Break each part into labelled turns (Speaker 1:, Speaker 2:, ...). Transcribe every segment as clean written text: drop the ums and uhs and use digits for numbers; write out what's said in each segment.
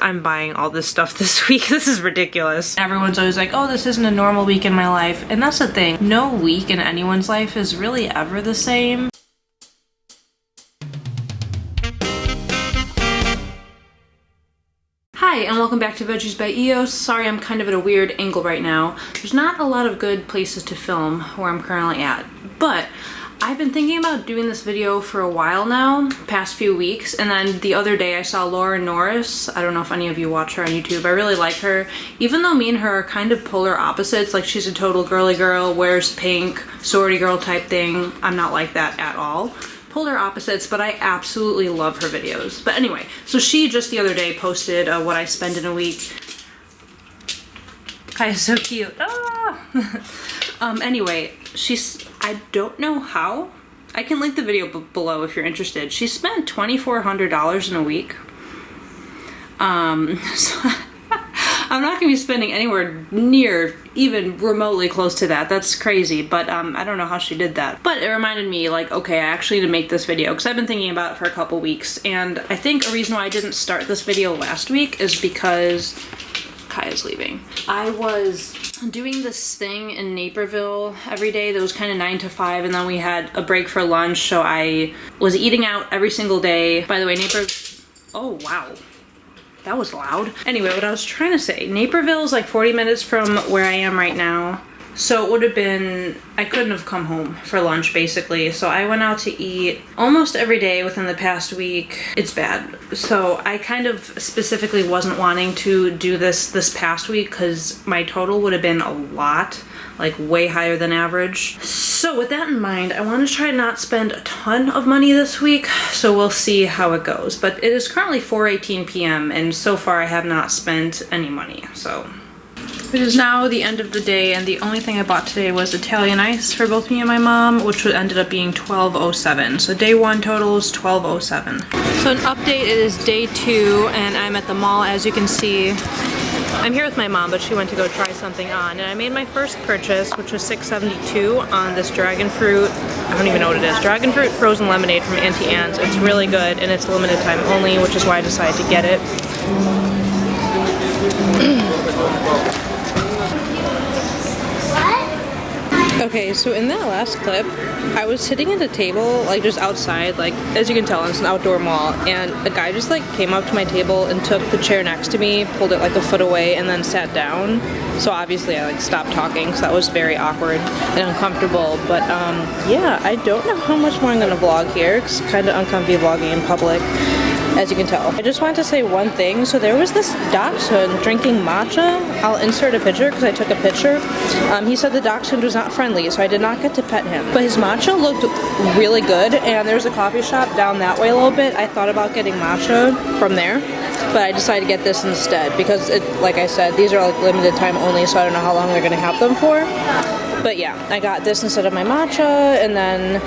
Speaker 1: I'm buying all this stuff this week. This is ridiculous. Everyone's always like, oh, this isn't a normal week in my life. And that's the thing. No week in anyone's life is really ever the same. Hi, and welcome back to Veggies by EOS. Sorry, I'm kind of at a weird angle right now. There's not a lot of good places to film where I'm currently at, but I've been thinking about doing this video for a while now, past few weeks, and then the other day I saw Laura Norris. I don't know if any of you watch her on YouTube. I really like her. Even though me and her are kind of polar opposites, like she's a total girly girl, wears pink, sorority girl type thing. I'm not like that at all. Polar opposites, but I absolutely love her videos. But anyway, so she just the other day posted what I spend in a week. Kaya's so cute. Ah! Anyway, I don't know how. I can link the video below if you're interested. She spent $2,400 in a week. So I'm not gonna be spending anywhere near even remotely close to that. That's crazy, but I don't know how she did that. But it reminded me, like, okay, I actually need to make this video because I've been thinking about it for a couple weeks, and I think a reason why I didn't start this video last week is because Kaya's leaving. I was doing this thing in Naperville every day that was kind of 9 to 5, and then we had a break for lunch, so I was eating out every single day. By the way, oh wow. That was loud. Anyway, what I was trying to say, Naperville is like 40 minutes from where I am right now. So it would have been, I couldn't have come home for lunch basically. So I went out to eat almost every day within the past week. It's bad. So I kind of specifically wasn't wanting to do this past week because my total would have been a lot, like way higher than average. So with that in mind, I want to try to not spend a ton of money this week, so we'll see how it goes. But it is currently 4:18 p.m. and so far I have not spent any money, so. It is now the end of the day, and the only thing I bought today was Italian ice for both me and my mom, which ended up being $12.07. So day one total is $12.07. So an update, it is day 2, and I'm at the mall, as you can see. I'm here with my mom, but she went to go try something on, and I made my first purchase, which was $6.72 on this dragon fruit. I don't even know what it is. Dragon fruit frozen lemonade from Auntie Anne's. It's really good, and it's limited time only, which is why I decided to get it. Okay, so in that last clip, I was sitting at a table, like just outside, like as you can tell, it's an outdoor mall, and a guy just like came up to my table and took the chair next to me, pulled it like a foot away, and then sat down. So obviously I like stopped talking, so that was very awkward and uncomfortable. But yeah, I don't know how much more I'm gonna vlog here. It's kind of uncomfy vlogging in public, as you can tell. I just wanted to say one thing. So there was this dachshund drinking matcha. I'll insert a picture because I took a picture. He said the dachshund was not friendly, so I did not get to pet him. But his matcha looked really good, and there's a coffee shop down that way a little bit. I thought about getting matcha from there, but I decided to get this instead because, like I said, these are like limited time only, so I don't know how long they're gonna have them for. But yeah, I got this instead of my matcha, and then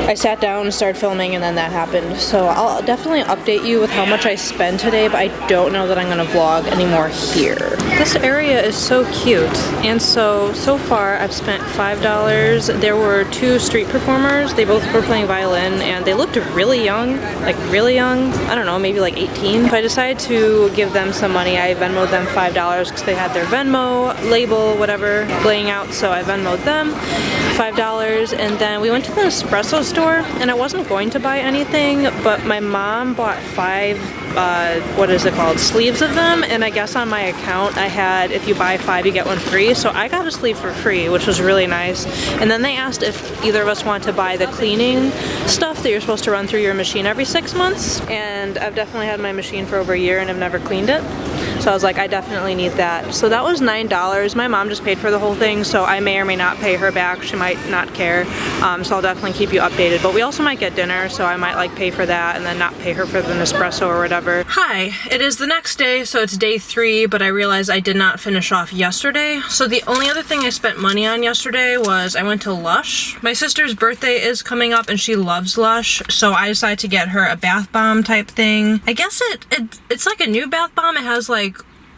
Speaker 1: I sat down and started filming, and then that happened. So I'll definitely update you with how much I spend today, but I don't know that I'm gonna vlog anymore here. This area is so cute, and so far I've spent $5. There were 2 street performers. They both were playing violin, and they looked really young, like really young. I don't know, maybe like 18. So I decided to give them some money. I Venmo'd them $5 because they had their Venmo label, whatever, laying out, so I Venmo'd them $5, and then we went to the espresso store, and I wasn't going to buy anything, but my mom bought 5 what is it called, sleeves of them, and I guess on my account I had, if you buy 5 you get 1 free, so I got a sleeve for free, which was really nice. And then they asked if either of us want to buy the cleaning stuff that you're supposed to run through your machine every 6 months, and I've definitely had my machine for over a year and I've never cleaned it. So I was like, I definitely need that. So that was $9. My mom just paid for the whole thing, so I may or may not pay her back. She might not care. So I'll definitely keep you updated. But we also might get dinner, so I might like pay for that and then not pay her for the Nespresso or whatever. Hi, it is the next day, so it's day 3, but I realized I did not finish off yesterday. So the only other thing I spent money on yesterday was I went to Lush. My sister's birthday is coming up and she loves Lush, so I decided to get her a bath bomb type thing. I guess it's like a new bath bomb. It has like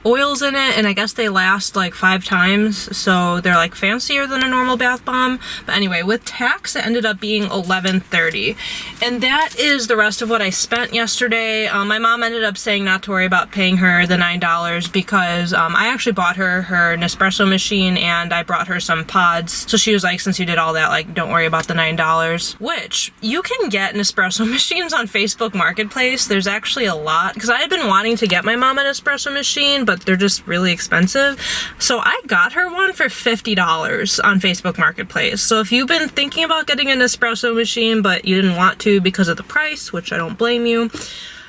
Speaker 1: oils in it, and I guess they last like 5 times, so they're like fancier than a normal bath bomb. But anyway, with tax it ended up being $11.30, and that is the rest of what I spent yesterday. My mom ended up saying not to worry about paying her the $9 because I actually bought her Nespresso machine, and I brought her some pods, so she was like, since you did all that, like, don't worry about the $9. Which you can get Nespresso machines on Facebook Marketplace. There's actually a lot, because I had been wanting to get my mom an espresso machine, but they're just really expensive. So I got her one for $50 on Facebook Marketplace. So if you've been thinking about getting an espresso machine but you didn't want to because of the price, which I don't blame you,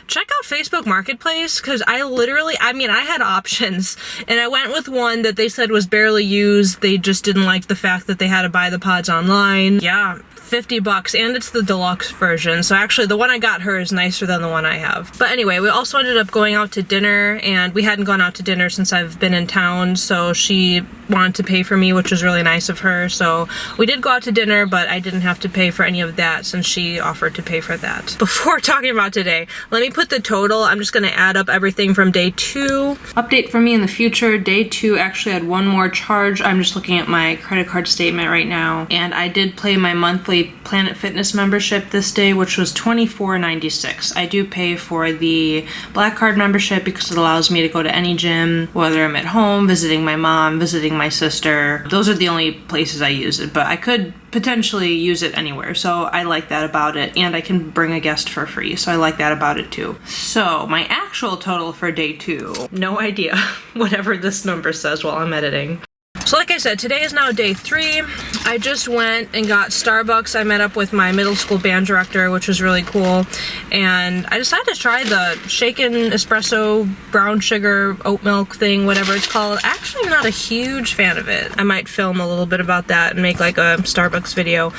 Speaker 1: check out Facebook Marketplace, because I had options, and I went with one that they said was barely used. They just didn't like the fact that they had to buy the pods online. Yeah, $50, and it's the deluxe version. So actually the one I got her is nicer than the one I have. But anyway, we also ended up going out to dinner, and we hadn't gone out to dinner since I've been in town, so she wanted to pay for me, which was really nice of her. So we did go out to dinner, but I didn't have to pay for any of that since she offered to pay for that. Before talking about today, let me put the total. I'm just gonna add up everything from day 2. Update for me in the future, day 2 actually had one more charge. I'm just looking at my credit card statement right now, and I did pay my monthly Planet Fitness membership this day, which was $24.96. I do pay for the Black Card membership because it allows me to go to any gym, whether I'm at home, visiting my mom, visiting my sister. Those are the only places I use it, but I could potentially use it anywhere, so I like that about it, and I can bring a guest for free, so I like that about it too. So my actual total for day 2, no idea, whatever this number says while I'm editing. So like I said, today is now day 3. I just went and got Starbucks. I met up with my middle school band director, which was really cool. And I decided to try the shaken espresso, brown sugar, oat milk thing, whatever it's called. Actually, I'm not a huge fan of it. I might film a little bit about that and make like a Starbucks video.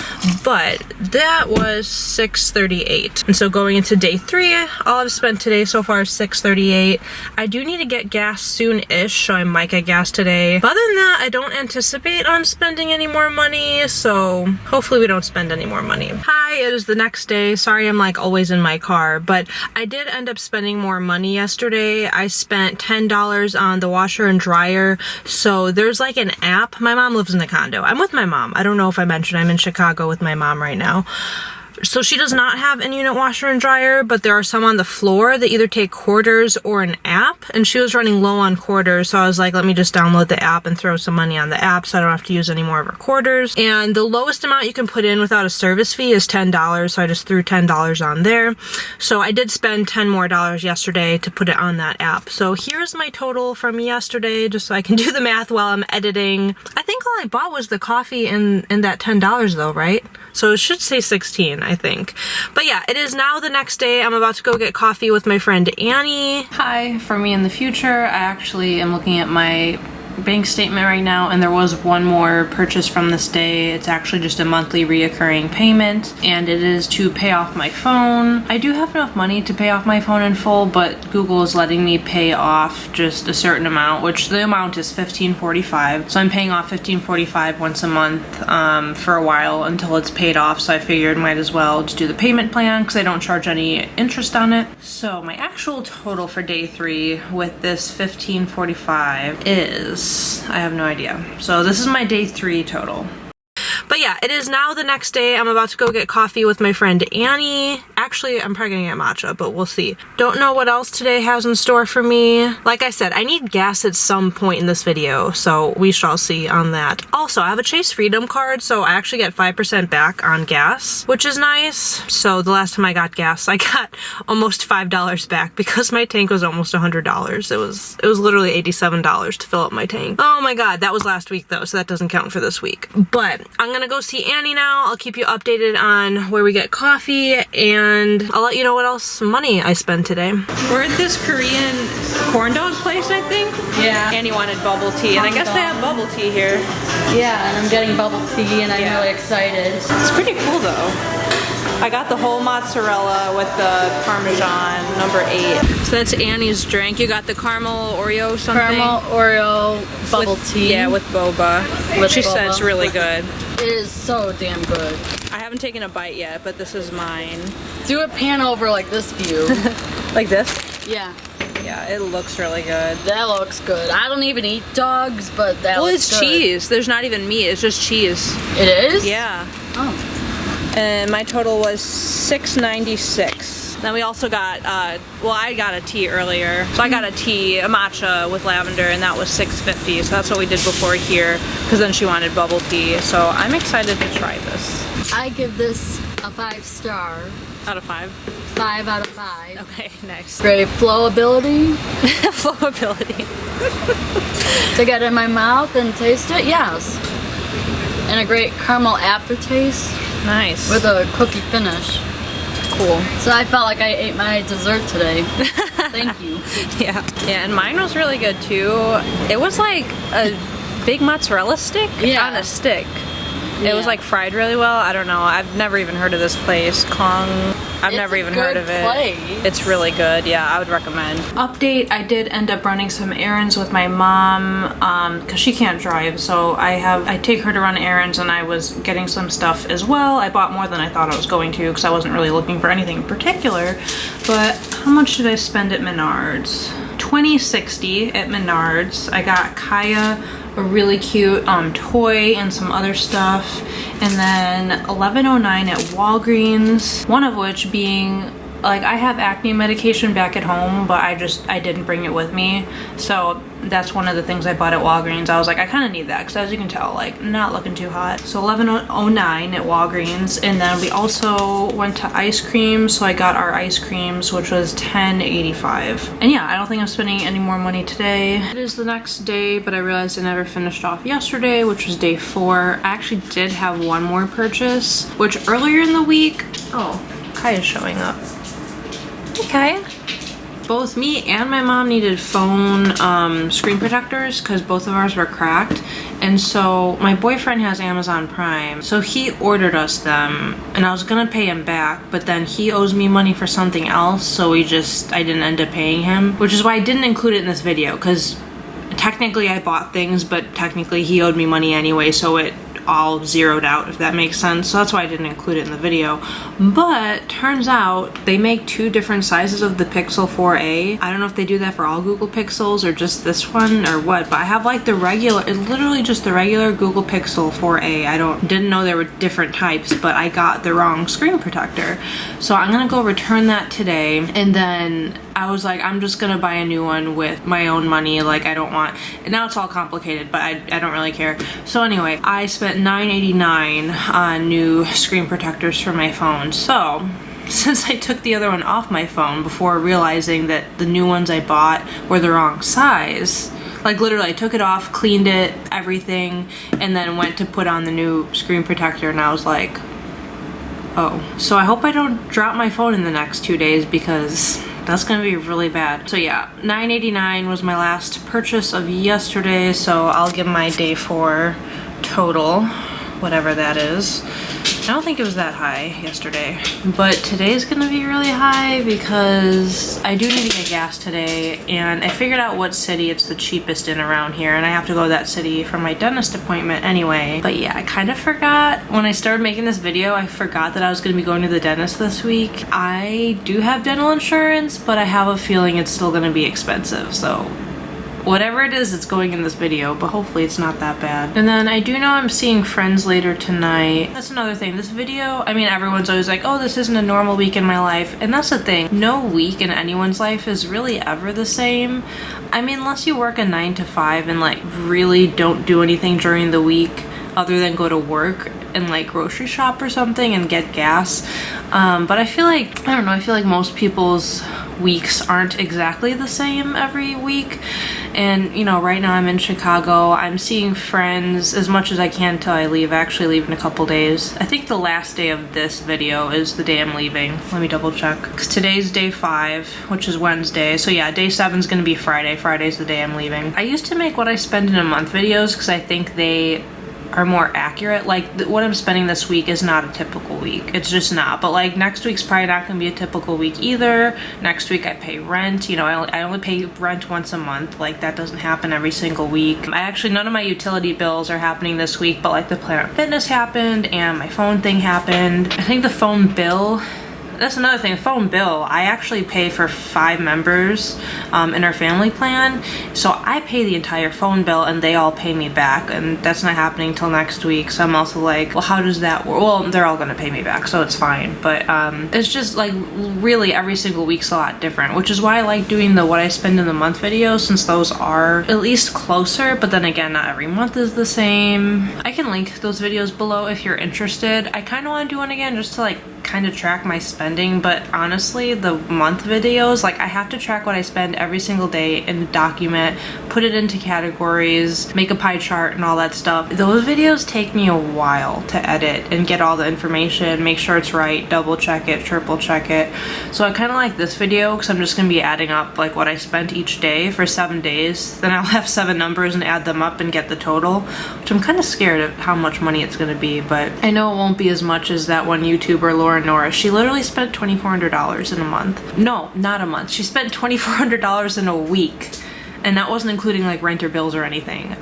Speaker 1: But that was $6.38. And so going into day 3, all I've spent today so far is $6.38. I do need to get gas soon-ish, so I might get gas today. But other than that, I don't anticipate on spending any more money, so hopefully we don't spend any more money. Hi, it is the next day. Sorry I'm like always in my car, but I did end up spending more money yesterday. I spent $10 on the washer and dryer. So there's like an app. My mom lives in the condo. I'm with my mom. I don't know if I mentioned I'm in Chicago with my mom right now. So she does not have an unit washer and dryer, but there are some on the floor that either take quarters or an app, and she was running low on quarters, so I was like, let me just download the app and throw some money on the app so I don't have to use any more of her quarters. And the lowest amount you can put in without a service fee is $10, so I just threw $10 on there. So I did spend $10 more yesterday to put it on that app. So here's my total from yesterday, just so I can do the math while I'm editing. I think all I bought was the coffee and that $10 though, right? So it should say 16, I think. But yeah, it is now the next day. I'm about to go get coffee with my friend Annie. Hi, for me in the future, I actually am looking at my bank statement right now, and there was one more purchase from this day. It's actually just a monthly reoccurring payment, and it is to pay off my phone. I do have enough money to pay off my phone in full, but Google is letting me pay off just a certain amount, which the amount is $15.45. So I'm paying off $15.45 once a month for a while until it's paid off. So I figured might as well just do the payment plan because I don't charge any interest on it. So my actual total for day 3 with this $15.45 is, I have no idea. So this is my day 3 total. But yeah, it is now the next day. I'm about to go get coffee with my friend Annie. Actually, I'm probably gonna get matcha, but we'll see. Don't know what else today has in store for me. Like I said, I need gas at some point in this video, so we shall see on that. Also, I have a Chase Freedom card, so I actually get 5% back on gas, which is nice. So the last time I got gas, I got almost $5 back because my tank was almost $100. It was literally $87 to fill up my tank. Oh my god, that was last week though, so that doesn't count for this week. But I'm gonna go see Annie now. I'll keep you updated on where we get coffee, and I'll let you know what else money I spend today. We're at this Korean corn dog place, I think. Yeah. Annie wanted bubble tea, and I guess they have bubble tea here.
Speaker 2: Yeah, and I'm getting bubble tea, and I'm really excited.
Speaker 1: It's pretty cool though. I got the whole mozzarella with the Parmesan, number 8. So that's Annie's drink. You got the caramel Oreo something?
Speaker 2: Caramel Oreo bubble tea.
Speaker 1: Yeah, with boba. She said it's really good.
Speaker 2: It is so damn good.
Speaker 1: I haven't taken a bite yet, but this is mine.
Speaker 2: Do a pan over like this view.
Speaker 1: Like this?
Speaker 2: Yeah.
Speaker 1: Yeah, it looks really good.
Speaker 2: That looks good. I don't even eat dogs, but that
Speaker 1: Well,
Speaker 2: looks
Speaker 1: it's
Speaker 2: good.
Speaker 1: cheese. There's not even meat. It's just cheese.
Speaker 2: It is?
Speaker 1: Yeah.
Speaker 2: Oh.
Speaker 1: And my total was $6.96. Then we also got, well, I got a tea earlier. So I got a tea, a matcha with lavender, and that was $6.50. So that's what we did before here, because then she wanted bubble tea. So I'm excited to try this.
Speaker 2: I give this a 5-star.
Speaker 1: Out of 5?
Speaker 2: 5 out of 5.
Speaker 1: Okay, nice.
Speaker 2: Great flowability.
Speaker 1: Flowability.
Speaker 2: To get in my mouth and taste it, yes. And a great caramel aftertaste
Speaker 1: Nice.
Speaker 2: with a cookie finish.
Speaker 1: Cool.
Speaker 2: So I felt like I ate my dessert today. Thank you.
Speaker 1: Yeah. Yeah, and mine was really good too. It was like a big mozzarella stick on a stick. It was like fried really well. I don't know. I've never even heard of this place, Kong. I've never even heard of it.
Speaker 2: Place.
Speaker 1: It's really good. Yeah, I would recommend. Update, I did end up running some errands with my mom because she can't drive. So I take her to run errands, and I was getting some stuff as well. I bought more than I thought I was going to because I wasn't really looking for anything in particular. But how much did I spend at Menards? $20.60 at Menards. I got Kaya a really cute toy and some other stuff, and then $11.09 at Walgreens, one of which being like I have acne medication back at home, but I didn't bring it with me, so that's one of the things I bought at Walgreens. I was like, I kind of need that because, as you can tell, like, not looking too hot. So $11.09 at Walgreens, and then we also went to ice cream, so I got our ice creams, which was $10.85. And yeah, I don't think I'm spending any more money today. It is the next day, but I realized I never finished off yesterday, which was day 4. I actually did have one more purchase, which earlier in the week, oh, Kaya's showing up. Hey, Kaya. Both me and my mom needed phone screen protectors because both of ours were cracked, and so my boyfriend has Amazon Prime, so he ordered us them, and I was gonna pay him back, but then he owes me money for something else, so I didn't end up paying him, which is why I didn't include it in this video, because technically I bought things, but technically he owed me money anyway, so it all zeroed out, if that makes sense. So that's why I didn't include it in the video. But turns out they make 2 different sizes of the Pixel 4a. I don't know if they do that for all Google Pixels or just this one or what, but I have like the regular, it's literally just the regular Google Pixel 4a. Didn't know there were different types, but I got the wrong screen protector. So I'm gonna go return that today, and then I was like, I'm just gonna buy a new one with my own money. Like, I don't want, and now it's all complicated, but I don't really care. So anyway, I spent $9.89 on new screen protectors for my phone. So since I took the other one off my phone before realizing that the new ones I bought were the wrong size, like literally I took it off, cleaned it, everything, and then went to put on the new screen protector, and I was like, oh. So I hope I don't drop my phone in the next 2 days, because that's gonna be really bad. So yeah, $9.89 was my last purchase of yesterday, so I'll give my day 4 total, whatever that is. I don't think it was that high yesterday, but today's gonna be really high because I do need to get gas today, and I figured out what city it's the cheapest in around here, and I have to go to that city for my dentist appointment anyway. But yeah, I kind of forgot when I started making this video, I forgot that I was gonna be going to the dentist this week. I do have dental insurance, but I have a feeling it's still gonna be expensive, so whatever it is, it's going in this video, but hopefully it's not that bad. And then I do know I'm seeing friends later tonight. That's another thing. This video, I mean, everyone's always like, oh, this isn't a normal week in my life. And that's the thing. No week in anyone's life is really ever the same. I mean, unless you work a 9 to 5 and like really don't do anything during the week other than go to work and like grocery shop or something and get gas. But I feel like, I don't know, I feel like most people's weeks aren't exactly the same every week. And you know, right now I'm in Chicago. I'm seeing friends as much as I can till I leave. I actually leave in a couple days. I think the last day of this video is the day I'm leaving. Let me double check, because today's day 5, which is Wednesday. So yeah, day 7 is gonna be Friday. Friday's the day I'm leaving. I used to make what I spend in a month videos because I think they are more accurate. Like what I'm spending this week is not a typical week. It's just not. But like next week's probably not gonna be a typical week either. Next week I pay rent. You know, I only pay rent once a month. Like that doesn't happen every single week. I actually, none of my utility bills are happening this week, but like the Planet Fitness happened and my phone thing happened. I think the phone bill That's another thing, phone bill. I actually pay for 5 members in our family plan. So I pay the entire phone bill and they all pay me back, and that's not happening till next week. So I'm also like, well, how does that work? Well, they're all gonna pay me back, so it's fine. But it's just like really every single week's a lot different, which is why I like doing the what I spend in the month videos, since those are at least closer, but then again, not every month is the same. I can link those videos below if you're interested. I kind of want to do one again just to like kind of track my spending, but honestly the month videos, like I have to track what I spend every single day in a document, put it into categories, make a pie chart and all that stuff. Those videos take me a while to edit and get all the information, make sure it's right, double check it, triple check it. So I kind of like this video because I'm just gonna be adding up like what I spent each day for 7 days. Then I'll have 7 numbers and add them up and get the total, which I'm kind of scared of how much money it's gonna be, but I know it won't be as much as that one YouTuber, Laura Norris. She literally spent $2,400 in a month. No, not a month. She spent $2,400 in a week, and that wasn't including like rent or bills or anything.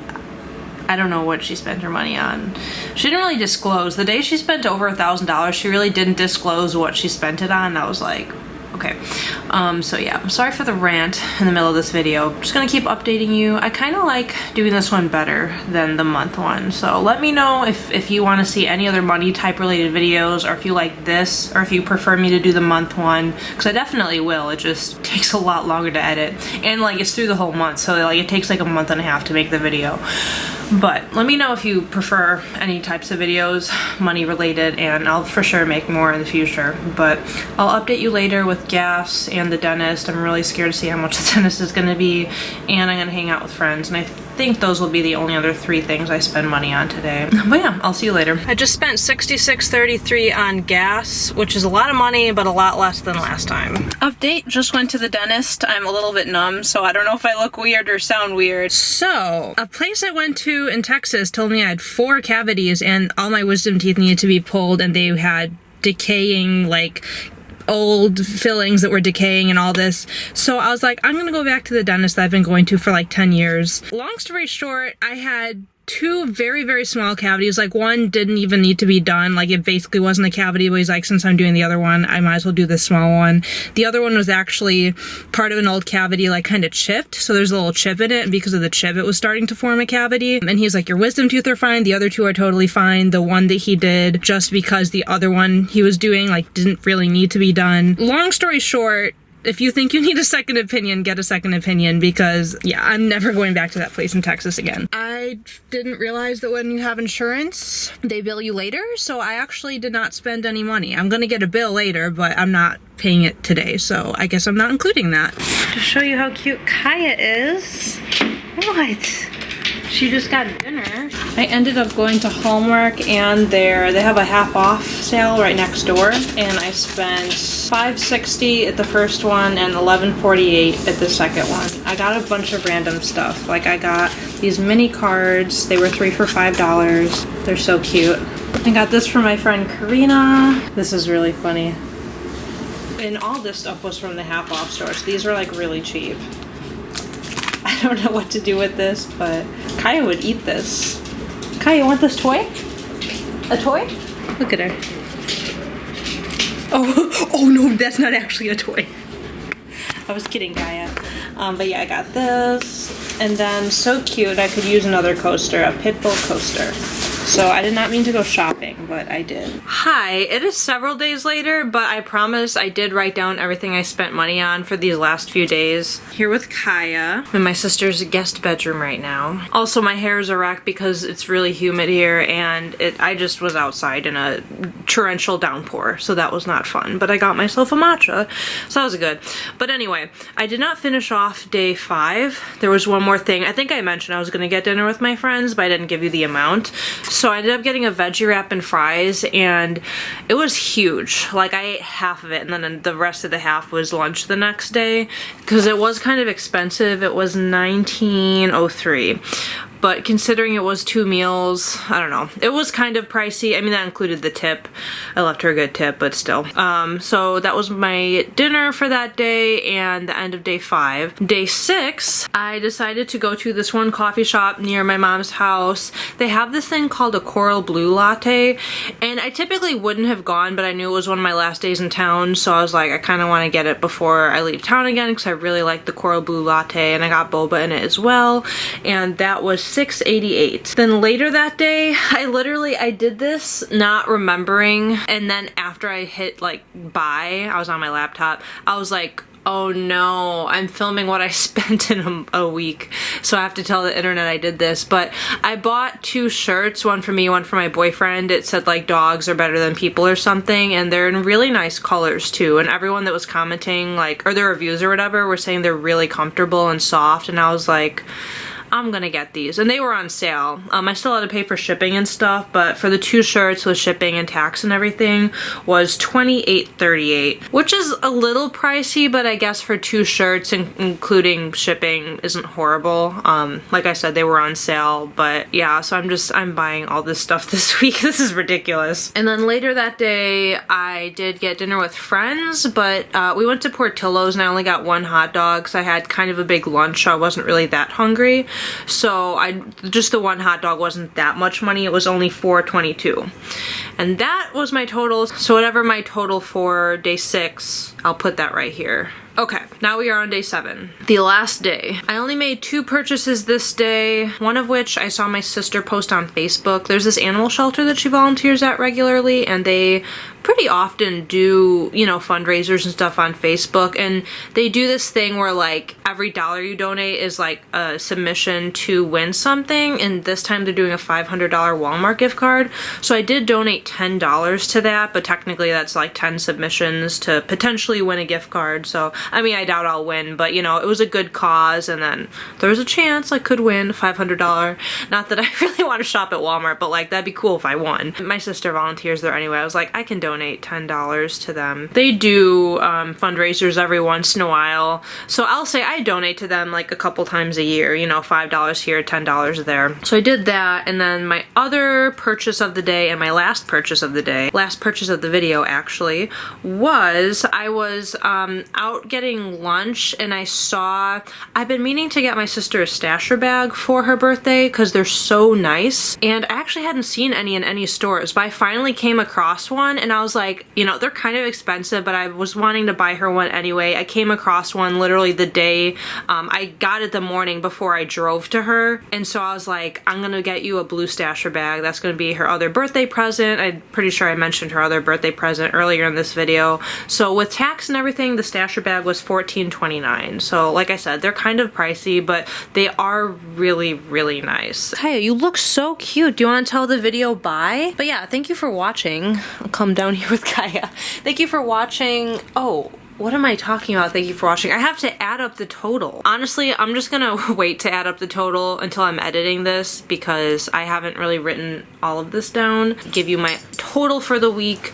Speaker 1: I don't know what she spent her money on. She didn't really disclose. The day she spent over $1,000, she really didn't disclose what she spent it on. I was like, okay. So yeah, I'm sorry for the rant in the middle of this video. I'm just gonna keep updating you. I kind of like doing this one better than the month one. So let me know if you want to see any other money type related videos, or if you like this, or if you prefer me to do the month one, because I definitely will. It just takes a lot longer to edit, and like it's through the whole month, so like it takes like a month and a half to make the video. But let me know if you prefer any types of videos, money related, and I'll for sure make more in the future. But I'll update you later with gas and the dentist. I'm really scared to see how much the dentist is going to be, and I'm going to hang out with friends, and I think those will be the only other 3 things I spend money on today. But yeah, I'll see you later. I just spent $66.33 on gas, which is a lot of money, but a lot less than last time. Update, just went to the dentist. I'm a little bit numb, so I don't know if I look weird or sound weird. So, a place I went to in Texas told me I had 4 cavities and all my wisdom teeth needed to be pulled, and they had decaying, like, old fillings that were decaying and all this. So I was like, I'm gonna go back to the dentist that I've been going to for like 10 years. Long story short, I had 2 very, very small cavities. Like one didn't even need to be done. Like it basically wasn't a cavity, but he's like, since I'm doing the other one, I might as well do the small one. The other one was actually part of an old cavity, like kind of chipped. So there's a little chip in it, and because of the chip, it was starting to form a cavity. And he's like, your wisdom teeth are fine. The other 2 are totally fine. The one that he did just because the other one he was doing like didn't really need to be done. Long story short, if you think you need a second opinion, get a second opinion, because yeah, I'm never going back to that place in Texas again. I didn't realize that when you have insurance, they bill you later, so I actually did not spend any money. I'm gonna get a bill later, but I'm not paying it today, so I guess I'm not including that. To show you how cute Kaya is. What? She just got dinner. I ended up going to Hallmark, and they have a half off sale right next door, and I spent $5.60 at the first one and $11.48 at the second one. I got a bunch of random stuff. Like I got these mini cards. They were 3 for $5. They're so cute. I got this from my friend Karina. This is really funny. And all this stuff was from the half off store, so these were like really cheap. I don't know what to do with this, but Kaya would eat this. Kaya, you want this toy? A toy? Look at her. Oh no, that's not actually a toy. I was kidding, Kaya. But yeah, I got this. And then, so cute, I could use another coaster, a Pitbull coaster. So I did not mean to go shopping, but I did. Hi, it is several days later, but I promise I did write down everything I spent money on for these last few days. Here with Kaya, in my sister's guest bedroom right now. Also, my hair is a wreck because it's really humid here, and I just was outside in a torrential downpour, so that was not fun. But I got myself a matcha, so that was good. But anyway, I did not finish off day 5. There was one more thing. I think I mentioned I was gonna get dinner with my friends, but I didn't give you the amount. So I ended up getting a veggie wrap and fries, and it was huge. Like I ate half of it, and then the rest of the half was lunch the next day, because it was kind of expensive. It was $19.03. but considering it was 2 meals, I don't know. It was kind of pricey. I mean, that included the tip. I left her a good tip, but still. So that was my dinner for that day and the end of day 5. Day 6, I decided to go to this one coffee shop near my mom's house. They have this thing called a coral blue latte, and I typically wouldn't have gone, but I knew it was one of my last days in town, so I was like, I kind of want to get it before I leave town again because I really like the coral blue latte, and I got boba in it as well, and that was $6.88. Then later that day, I did this not remembering, and then after I hit like buy, I was on my laptop, I was like, oh no, I'm filming what I spent in a week, so I have to tell the internet I did this. But I bought 2 shirts, one for me, one for my boyfriend. It said like dogs are better than people or something, and they're in really nice colors too, and everyone that was commenting, like, or their reviews or whatever, were saying they're really comfortable and soft, and I was like, I'm gonna get these. And they were on sale. I still had to pay for shipping and stuff, but for the 2 shirts with shipping and tax and everything was $28.38, which is a little pricey, but I guess for 2 shirts, including shipping, isn't horrible. Like I said, they were on sale, but yeah, so I'm buying all this stuff this week. This is ridiculous. And then later that day, I did get dinner with friends, but we went to Portillo's and I only got 1 hot dog because I had kind of a big lunch, so I wasn't really that hungry. So just the 1 hot dog wasn't that much money. It was only $4.22. And that was my total. So whatever my total for day 6, I'll put that right here. Okay, now we are on day 7, the last day. I only made 2 purchases this day, one of which I saw my sister post on Facebook. There's this animal shelter that she volunteers at regularly, and they pretty often do, you know, fundraisers and stuff on Facebook, and they do this thing where like every dollar you donate is like a submission to win something, and this time they're doing a $500 Walmart gift card. So I did donate $10 to that, but technically that's like 10 submissions to potentially win a gift card. So I mean, I doubt I'll win, but you know, it was a good cause, and then there's a chance I could win $500. Not that I really want to shop at Walmart, but like that'd be cool if I won. My sister volunteers there anyway. I was like, I can donate $10 to them. They do fundraisers every once in a while, so I'll say I donate to them like a couple times a year, you know, $5 here, $10 there. So I did that, and then my other purchase of the day and my last purchase of the day, last purchase of the video actually, was I was out getting lunch, and I've been meaning to get my sister a stasher bag for her birthday because they're so nice, and I actually hadn't seen any in any stores, but I finally came across one, and I was like, you know, they're kind of expensive, but I was wanting to buy her one anyway. I came across one literally the day, I got it the morning before I drove to her, and so I was like, I'm gonna get you a blue stasher bag. That's gonna be her other birthday present. I'm pretty sure I mentioned her other birthday present earlier in this video. So with tax and everything, the stasher bag was $14.29. So like I said, they're kind of pricey, but they are really, really nice. Kaya, you look so cute. Do you want to tell the video bye? But yeah, thank you for watching. I'll come down here with Kaya. Thank you for watching. Oh, what am I talking about? Thank you for watching. I have to add up the total. Honestly, I'm just gonna wait to add up the total until I'm editing this because I haven't really written all of this down. Give you my total for the week.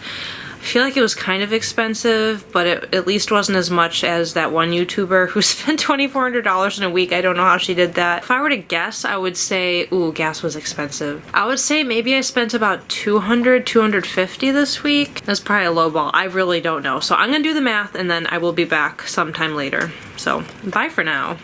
Speaker 1: I feel like it was kind of expensive, but it at least wasn't as much as that one YouTuber who spent $2,400 in a week. I don't know how she did that. If I were to guess, I would say, ooh, gas was expensive. I would say maybe I spent about $200, $250 this week. That's probably a low ball. I really don't know. So I'm gonna do the math and then I will be back sometime later. So bye for now.